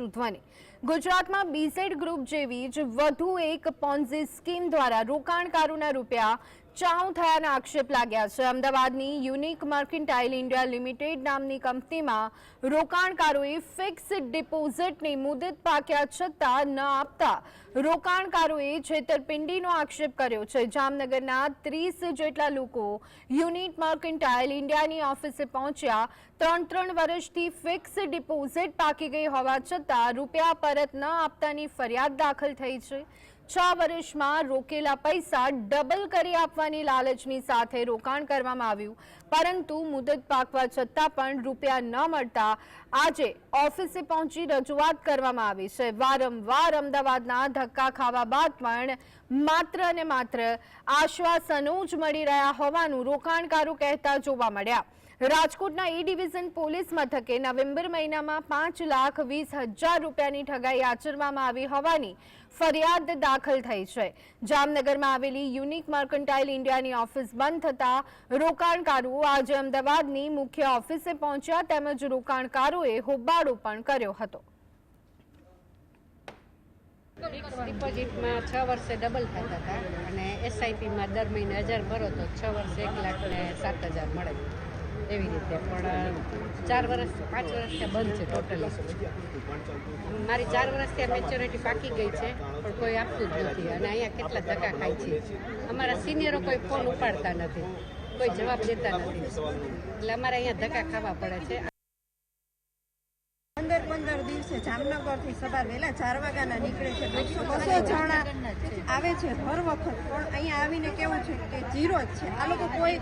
ધ્વનિ ગુજરાતમાં BZ group જેવી જ વધુ એક પોન્ઝી સ્કીમ દ્વારા રોકાણકારોના રૂપિયા ચાઉ થયાના આક્ષેપ લાગ્યા છે। અમદાવાદની યુનિક મર્કન્ટાઇલ ઇન્ડિયા લિમિટેડ નામની કંપનીમાં રોકાણકારોએ ફિક્સ ડિપોઝિટની મુદત પાક્યા છતાં ન આપતા રોકાણકારોએ છેતરપિંડીનો આક્ષેપ કર્યો છે। જામનગરના 30 જેટલા લોકો યુનિક મર્કન્ટાઇલ ઇન્ડિયાની ઓફિસે પહોંચ્યા। 3 વર્ષથી ફિક્સ ડિપોઝિટ પાકી ગઈ હોવા છતાં રૂપિયા પરત ન આપતાની ફરિયાદ દાખલ થઈ છે। 6 વર્ષમાં રોકેલા પૈસા ડબલ કરી આપવાની લાલચની સાથે રોકાણ કરવામાં આવ્યું, પરંતુ મુદત પાકવા છતાં પણ રૂપિયા ન મળતા આજે ઓફિસે પહોંચી રજૂઆત કરવામાં આવી છે। વારંવાર અમદાવાદના ધક્કા ખાવા બાદ પણ માત્ર ને માત્ર આશ્વાસનો જ મળી રહ્યા હોવાનું રોકાણકારો કહેતા જોવા મળ્યા। રાજકોટના એ ડિવિઝન પોલીસ મથકે નવેમ્બર મહિનામાં 5,20,000 રૂપિયાની ઠગાઈ આચરવામાં આવી હોવાની ફરિયાદ દાખલ થઈ છે। જામનગરમાં આવેલી યુનિક મર્કન્ટાઇલ ઇન્ડિયાની ઓફિસ બંધ થતા રોકાણકારો આજે અમદાવાદની મુખ્ય ઓફિસે પહોંચ્યા તેમજ રોકાણકારોએ હોબાળો પણ કર્યો હતો। ડિપોઝિટમાં 6 વર્ષે ડબલ થતા હતા અને એસઆઈપીમાં દર મહિને 1000 ભરો તો 6 વર્ષે 1,07,000 મળે એવી રીતે। પણ 4 વર્ષ 5 વર્ષથી બંધ છે ટોટલી। મારી 4 વર્ષથી મેચ્યોરિટી પાકી ગઈ છે પણ કોઈ આપતું જ નથી અને અહીંયા કેટલા ધક્કા ખાય છે। અમારા સિનિયરો કોઈ ફોન ઉપાડતા નથી, કોઈ જવાબ દેતા નથી, એટલે અમારે અહીંયા ધક્કા ખાવા પડે છે। 15 દિવસે જામનગરથી સવાર વહેલા 4 વાગ્યાના નીકળે છે, 200 જણા આવે છે હર વખત, પણ અહીંયા આવીને કેવું છે કે ઝીરો જ છે। આ લોકો કોઈ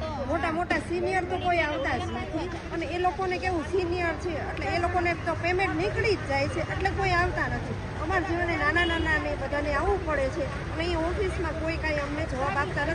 મોટા સિનિયર તો કોઈ આવતા જ નથી અને એ લોકોને કેવું સિનિયર છે એટલે એ લોકોને તો પેમેન્ટ નીકળી જ જાય છે એટલે કોઈ આવતા નથી। અમારા જીવને નાના ને બધાને આવવું પડે છે અને અહીંયા ઓફિસમાં કોઈ કાંઈ અમને જવાબ આપતા નથી।